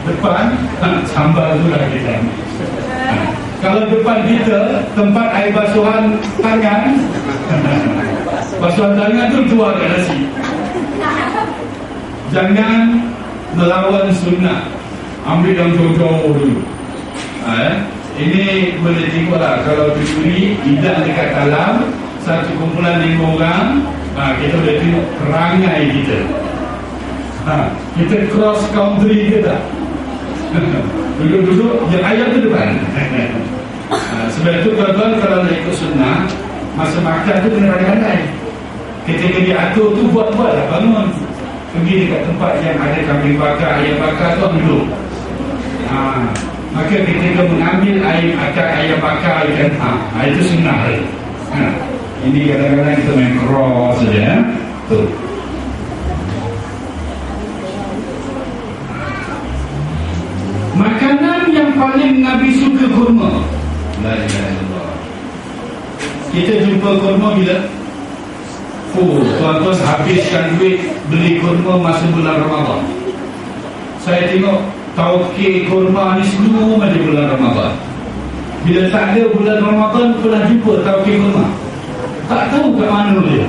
depan, sambal tu dah kita. Kalau depan kita tempat air basuhan tangan, basuhan tangan tu keluar kat nasi. Jangan melawan sunnah. ambil yang jauh-jauh dulu. Ini boleh tengoklah, kalau diberi hidang dekat dalam satu kumpulan 5 orang, kita boleh tengok perangai kita. Kita cross country ke tak? Duduk-duduk yang ayam tu depan. Sebab itu tuan-tuan, kalau nak ikut sunnah, masa makan tu kena pandai-pandai. Ketika diatur tu buat-buatlah, bangun pergi dekat tempat yang ada kambing bakar, ayam bakar tu duduk. Maka ketika mengambil air akar ayam bakar ikan, itu sunnah. Ini kadang-kadang kita main cross saja. Tu. Makanan yang paling Nabi suka kurma. La ilaha illallah. Kita jumpa kurma bila? Tuan-tuan habiskan duit beli kurma masa bulan Ramadan. Saya tengok tauke kurma ni semua di bulan Ramadan. Bila tak ada bulan Ramadan, pernah jumpa tauke kurma. Tak tahu kat mana dia.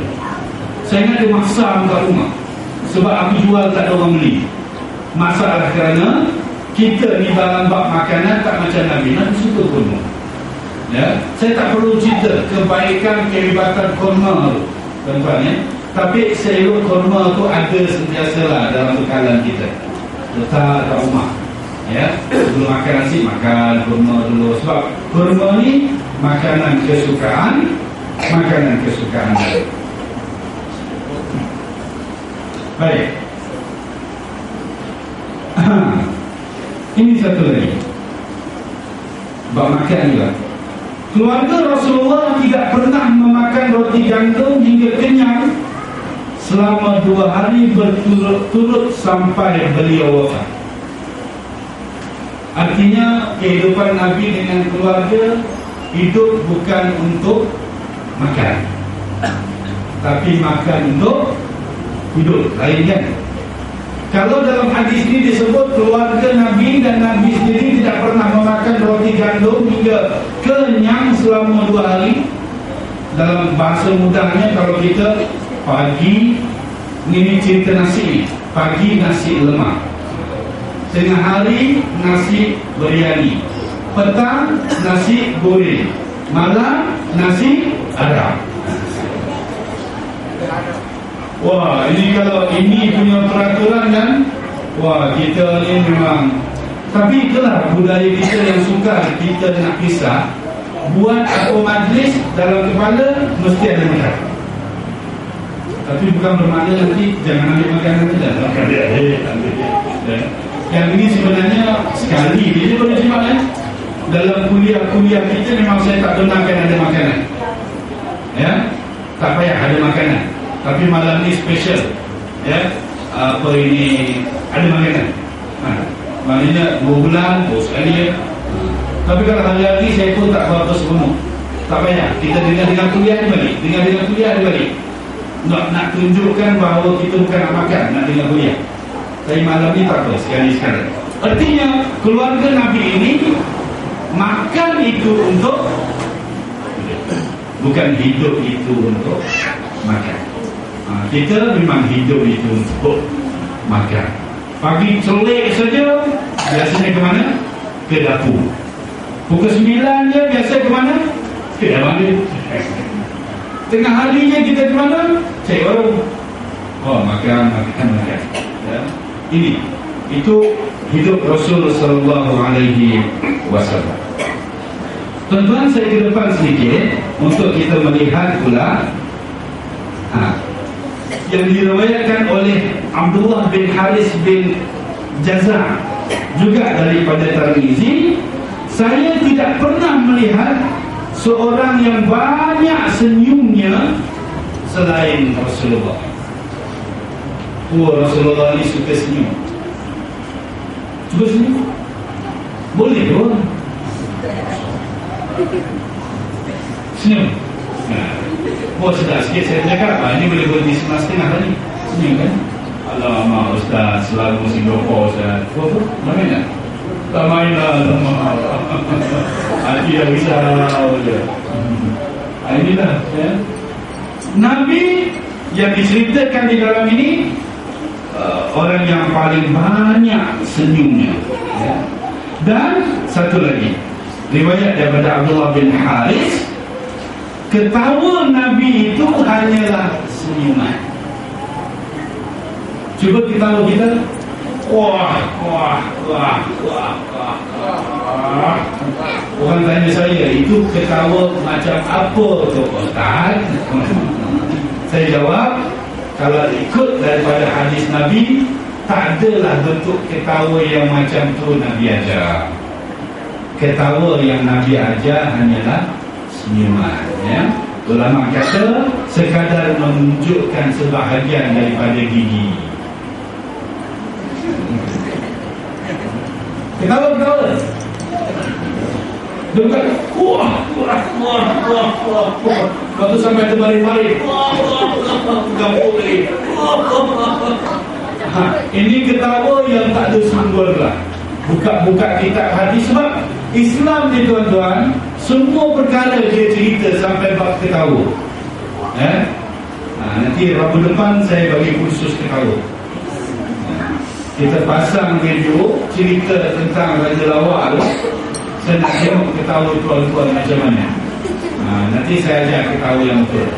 Saya ingat dia masak kat rumah. Sebab aku jual tak ada orang beli. Masalah kerana kita ni dalam bab makanan tak macam Nabi. Nabi suka kurma. Ya, saya tak perlu cerita kebaikan kehebatan kurma tu, tuan-tuan ya. Tapi selok kurma tu ada sentiasalah dalam bekalan kita. Letak kat rumah. Ya, sebelum makan nasi makan kurma dulu. Sebab kurma ni makanan kesukaan Nabi. Baik. Ini satu lagi. Bab makan juga. Keluarga Rasulullah tidak pernah memakan roti gandum hingga kenyang selama 2 hari berturut-turut sampai beliau wafat. Artinya kehidupan Nabi dengan keluarga hidup bukan untuk makan, tapi makan untuk hidup. Lain kan? Kalau dalam hadis ini disebut keluarga Nabi dan Nabi sendiri tidak pernah memakan roti gandum hingga kenyang selama 2 hari. Dalam bahasa mudahnya, kalau kita pagi, ini cerita nasi, pagi nasi lemak, tengah hari nasi biryani, petang nasi goreng, malam nasi Arab. Wah, ini kalau ini punya peraturan kan, wah, kita ni memang. Tapi itulah budaya kita yang suka kita nak pisah. Buat apa majlis dalam kepala mesti ada makan. Tapi bukan bermakna nanti jangan ambil makanan kita. Yang ini sebenarnya sekali dia boleh terima kan. Dalam kuliah-kuliah kita memang saya tak benarkan ada makanan. Ya, tak payah ada makanan. Tapi malam ni special. Ya, apa ini ada makanan. Maknanya 2 bulan sekali ya. Tapi kalau hari-hari saya pun tak berapa sepenuh. Tak payah. Kita dengar kuliah ni balik. Dengar kuliah ni balik. Nak tunjukkan bahawa kita bukan nak makan, nak dengar kuliah. Tapi malam ni tak apa, sekali-sekali. Artinya keluarga Nabi ini makan itu untuk, bukan hidup itu untuk makan. Kita memang hidup itu untuk makan. Pagi celik saja, biasanya ke mana? Ke dapur. Pukul 9 je biasa ke mana? Ke dalam dia. Tengah harinya kita ke mana? Cek warung. Oh, makan. Ya. Ini, itu hidup Rasul sallallahu alaihi wasallam. Tuan-tuan, saya ke depan sedikit untuk kita melihat pula yang diriwayatkan oleh Abdullah bin Haris bin Jaza' juga daripada Tirmizi. Saya tidak pernah melihat seorang yang banyak senyumnya selain Rasulullah. Rasulullah ni suka senyum. Cuba senyum. Boleh ke? Senyum. Sedap sikit saya cakap, ini boleh berhenti 11.30 tadi. Senyum kan? Alamak Ustaz, selalu Singapura Ustaz. Apa? Main tak? Tak main lah. Hati dah risau je. Inilah ya. Nabi yang diceritakan di dalam ini orang yang paling banyak senyumnya, ya. Dan satu lagi riwayat daripada Abdullah bin Haris, ketawa Nabi itu hanyalah senyuman. Cuba ketawa kita, wah. Orang tanya saya, itu ketawa macam apa tu Ustaz? Saya jawab, kalau ikut daripada hadis Nabi, tak adalah bentuk ketawa yang macam tu Nabi ajar. Ketawa yang Nabi ajar hanyalah senyuman, ya. Ulama kata sekadar menunjukkan sebahagian daripada gigi. Ketawa. Dia bukan wah. Lepas tu sampai terbalik-balik. Gampuk lagi. Ini ketawa yang tak ada sumber lah. Buka kitab hadis, sebab Islam ni tuan-tuan, semua perkara dia cerita sampai bab ketawa. Nanti Rabu depan saya bagi kursus ketawa. Kita pasang video cerita tentang Raja Lawak tu. Saya nak tengok ketawa tuan-tuan macam mana. Nanti saya ajar ketawa yang betul.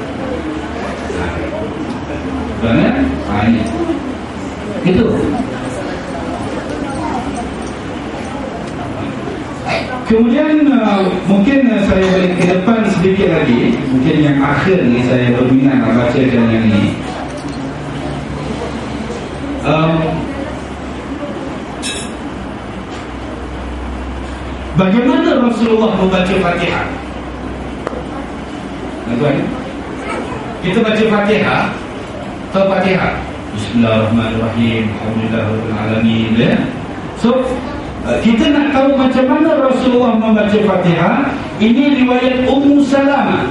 Tuan, ini itu. Kemudian mungkin saya balik ke depan sedikit lagi. Mungkin yang akhir ni saya berminat nak bacakan yang ini. Bagaimana Rasulullah membaca Fatihah? Tuan, kita baca Fatihah, tahu Fatihah? Bismillahirrahmanirrahim, alhamdulillahirabbil alamin, ya. So kita nak tahu macam mana Rasulullah membaca Fatihah. Ini riwayat Ummu Salamah.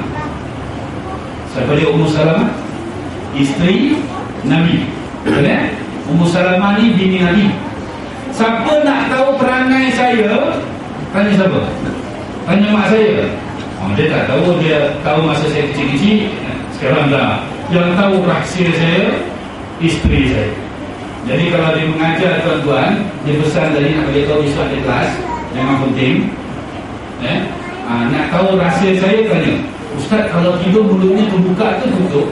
Siapa dia Ummu Salamah? Isteri Nabi, betul ya? Ummu Salamah ni bini Nabi. Siapa nak tahu perangai saya? Tanya siapa? Tanya mak saya. Dia tak tahu, dia tahu masa saya kecil-kecil. Sekarang dah. Yang tahu rahsia saya, isteri saya. Jadi kalau dia mengajar tuan-tuan, dia pesan tadi nak bagi tahu besok ada kelas, jangan penting. Nak tahu rahsia saya, tanya, Ustaz kalau tidur mulutnya terbuka ke tutup?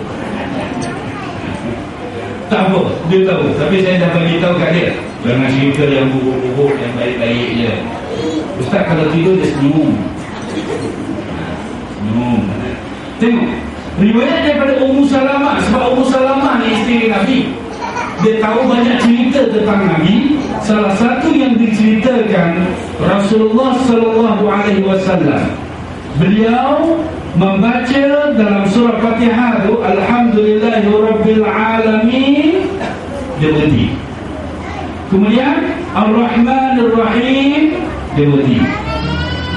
Tak apa, dia tahu. Tapi saya dah bagi tahu kat dia, jangan cerita yang buruk-buruk, yang baik-baik je. Ustaz kalau tidur dia senyum. Tengok riwayat daripada Ummu Salamah. Sebab Ummu Salamah ni isteri Nabi, dia tahu banyak cerita tentang Nabi. Salah satu yang diceritakan Rasulullah sallallahu alaihi wasallam, beliau membaca dalam surah Fatihah tu alhamdulillahirabbil alamin, dia berhenti. Kemudian Ar-Rahmanir-Rahim, dia berhenti.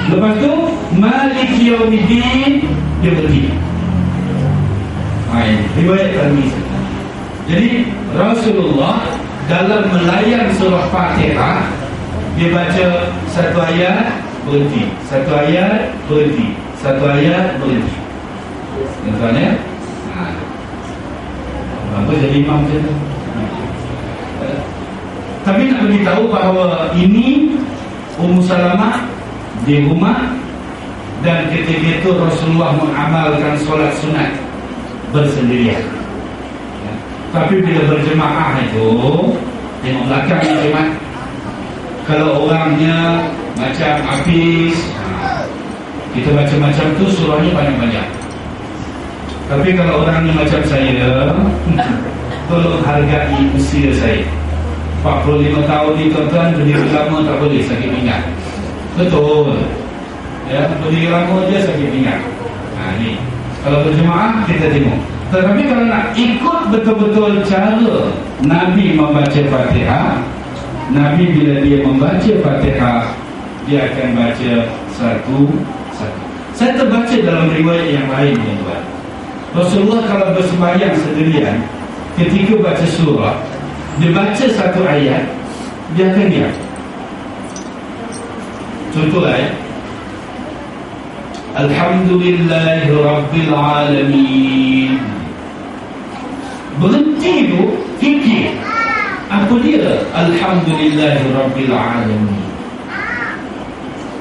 Lepas tu Maliki Yaumiddin, dia berhenti. Riwayat Tirmizi. Jadi Rasulullah dalam melayan surah Fatihah, dia baca satu ayat berhenti, satu ayat berhenti, satu ayat berhenti. Tuan-tuan ya? Apa jadi imam macam tu? Tapi nak beritahu bahawa ini Ummu Salamah di rumah, dan ketika itu Rasulullah mengamalkan solat sunat bersendirian. Tapi bila berjemaah itu, tengok belakang jemaah. Kalau orangnya macam Hafiz, kita baca macam tu surahnya banyak-banyak. Tapi kalau orangnya macam saya, tolong hargai usia saya. 45 tahun ni tuan-tuan, berdiri lama tak boleh, sakit pinggang. Betul. Ya, berdiri lama je sakit pinggang. Ni kalau berjemaah kita tengok. Tetapi kalau nak ikut betul-betul cara Nabi membaca Fatihah, Nabi bila dia membaca Fatihah, dia akan baca satu-satu. Saya terbaca dalam riwayat yang lain, tuan-tuan, Rasulullah kalau bersembahyang sendirian, ketika baca surah, dia baca satu ayat, dia akan diam. Contohlah ya, Alhamdulillahirabbil alamin. Berhenti tu fikir. Apa dia? Alhamdulillahirrabbilalamin.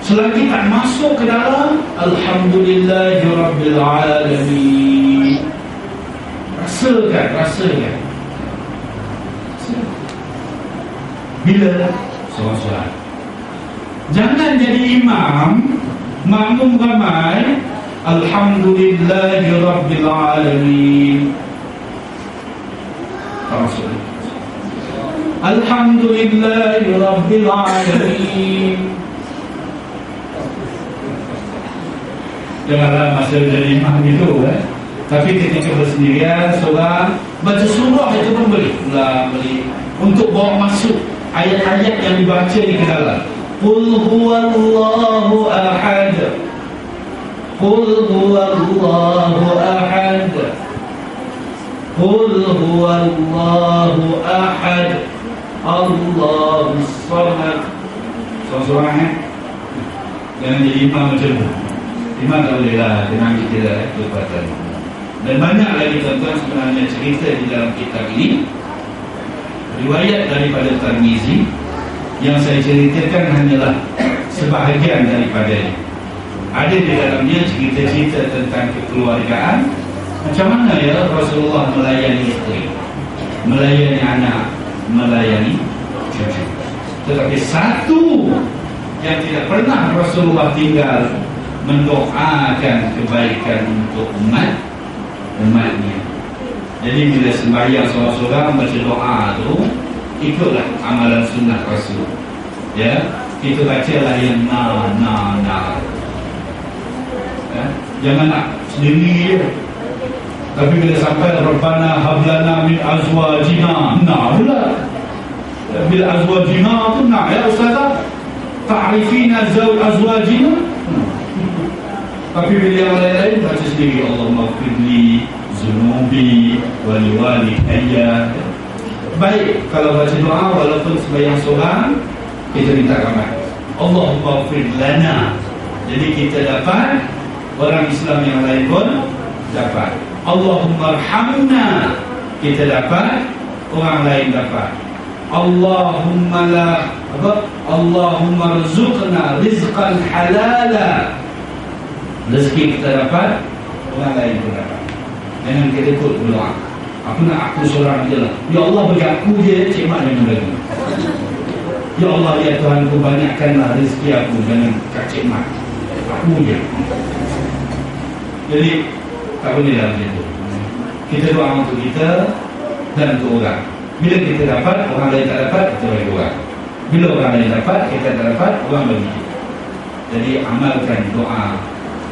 Selagi tak masuk ke dalam Alhamdulillahirrabbilalamin, rasakan. Bila solat, jangan jadi imam makmum ramai Alhamdulillahirrabbilalamin, tak masuk. Alhamdulillahirrabbilalamin. Janganlah masa jadi imam itu tapi ketika bersendirian seorang baca surah itu pun boleh untuk bawa masuk ayat-ayat yang dibaca di ke dalam. Qul huwallahu ahad, Qul huwallahu ahad, Qul huwallahu ahad, Allahus samad. Seorang-seorang jangan jadi imam macam tu. Imam tak boleh lah, tenang kita kekuatan. Dan banyak lagi tuan-tuan sebenarnya cerita di dalam kitab ini, riwayat daripada Tirmizi. Yang saya ceritakan hanyalah sebahagian daripadanya. Ada di dalamnya cerita-cerita tentang kekeluargaan, macam mana ya Rasulullah melayani isteri, melayani anak, melayani cucu. Tetapi satu yang tidak pernah Rasulullah tinggal, mendoakan kebaikan untuk umatnya. Jadi bila sembahyang seorang-seorang baca doa tu, ikutlah amalan sunnah Rasul. Ya, kita bacalah yang na. Ya, jangan nak sendiri je. Tapi bila sampai Rabbana hablana min azwajina, na pula. Bila azwajina tu na ya ustazah, ta'rifina zawj azwajina. Tapi bila yang lain-lain baca sendiri, Allahumma firli zunubi wali ayya. Baik kalau baca doa walaupun sembahyang seorang, kita minta rahmat, Allahumma fir lana. Jadi kita dapat, orang Islam yang lain pun dapat. Allahumma arhamna, kita dapat, orang lain dapat. Allahumma Allahumma rzuqna rizqan halala, rezeki kita dapat, orang lain pun dapat. Jangan kita ikut berdoa, aku nak aku seorang je lah. Ya Allah bagi aku je, cik mak jangan lagi. Ya Allah ya Tuhan ku banyakkanlah rezeki aku, jangan kat cik mak, aku je. Jadi tak boleh lah macam tu. Kita doa untuk kita dan untuk orang. Bila kita dapat, orang lain tak dapat, kita bagi orang. Bila orang lain dapat, kita tak dapat, orang bagi kita. Jadi amalkan doa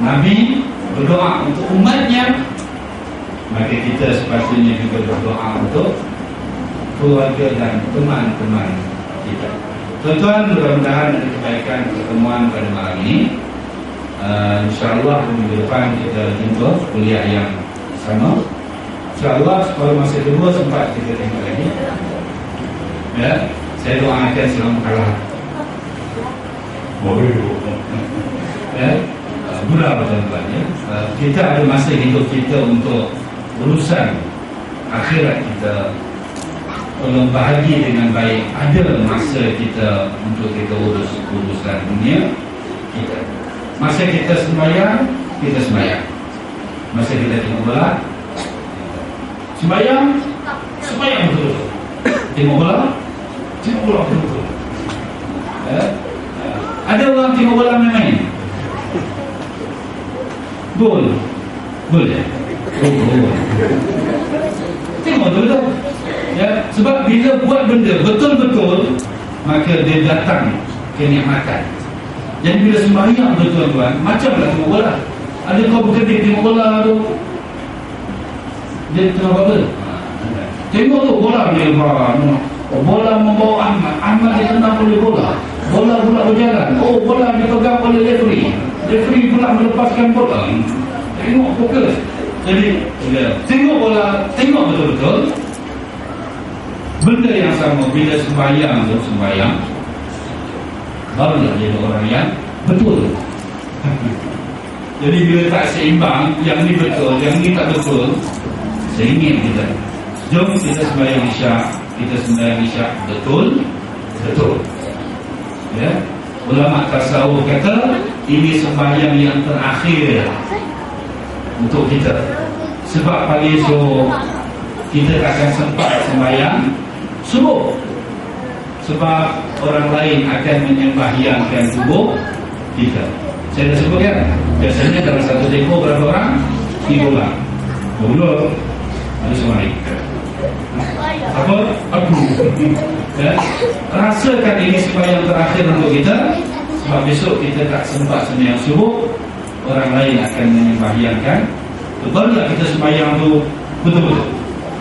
Nabi, berdoa untuk umatnya, maka kita sepatutnya juga berdoa untuk keluarga dan teman-teman kita. Tuan-tuan, mudah-mudahan ada kebaikan pertemuan pada malam ini. InsyaAllah minggu depan kita jumpa kuliah yang sama. InsyaAllah kalau masa kedua sempat kita tengok lagi. Ya, saya doakan selama kalah. Ya, mudah tuan-tuan ya. Kita ada masa hidup kita untuk urusan akhirat kita, tolong bahagi dengan baik. Ada masa kita untuk kita urus urusan dunia kita. Masa kita sembahyang, kita sembahyang. Masa kita tengok bola, sembahyang betul-betul. Tengok bola betul-betul. Ada orang tengok bola main-main. Gol je. Gol. Tengok betul-betul. Ya, sebab bila buat benda betul-betul, maka dia datang kenikmatan. Jadi bila sembahyang tu tuan-tuan, macamlah tengok bola. Ada kau berkedip tengok bola tu, dia tengah apa? Tengok tu bola dia bola membawa Ahmad dia tenang oleh bola pula berjalan. Oh, bola dipegang oleh referee pula melepaskan bola. Tengok fokus. Jadi tengok bola, tengok betul-betul. Benda yang sama bila sembahyang barulah jadi orang yang betul. Jadi bila tak seimbang, yang ni betul, yang ni tak betul, saya ingin kita, jom kita sembahyang Isyak, kita sembahyang isyak betul. Ya, ulama tasawuf kata ini sembahyang yang terakhir untuk kita. Sebab pagi esok kita akan sempat sembahyang subuh. Sebab orang lain akan menyembahyangkan subuh kita. Saya dah sebutkan, biasanya dalam satu deko berapa orang? 3 orang. Dulu ada semari. Apa? Aku. Ya? Rasakan ini sembahyang terakhir untuk kita. Sebab besok kita tak sempat sembahyang subuh, orang lain akan menyembahyangkan. Betul tak kita sembahyang tu betul-betul?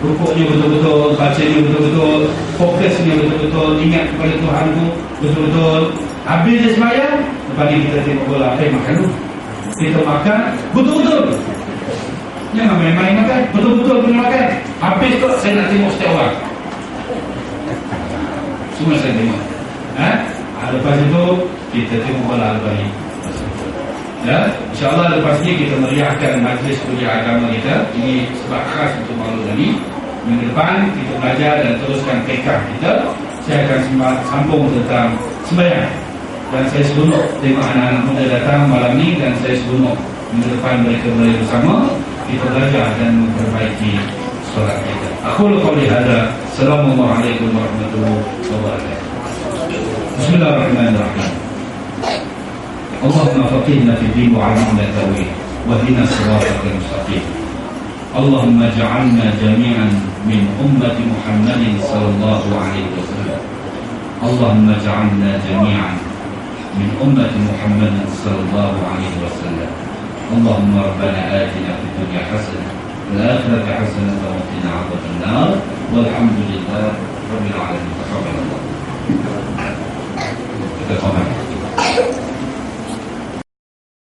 Rukuknya betul-betul, bacanya betul-betul, fokusnya betul-betul, ingat kepada Tuhan tu betul-betul. Habis dia sembahyang, lepas ni kita tengok bola, makan dulu. Kita makan betul-betul. Jangan main-main makan, betul-betul punya makan. Habis tu saya nak tengok setiap orang. Semua saya tengok. Lepas itu kita tengok bola lepas ni. Ya, insyaAllah lepas ni kita meriahkan majlis kuliah agama kita. Ini sebab khas untuk malam ini. Minggu depan kita belajar dan teruskan fikah kita. Saya akan sambung tentang sembahyang. Dan saya seronok tengok anak-anak muda datang malam ni. Dan saya seronok minggu depan mereka boleh bersama kita belajar dan memperbaiki solat kita. Aku qawli hadza. Assalamualaikum warahmatullahi wabarakatuh. Bismillahirrahmanirrahim. اللهم فقهنا في الدين وعلمنا التأويل واهدنا الصراط المستقيم. اللهم اجعلنا جميعا من أمة محمد صلى الله عليه وسلم. اللهم اجعلنا جميعا من أمة محمد صلى الله عليه وسلم. اللهم ربنا آتنا في الدنيا حسنة وفي الآخرة حسنة وقنا عذاب النار والحمد لله رب العالمين. تقبل الله.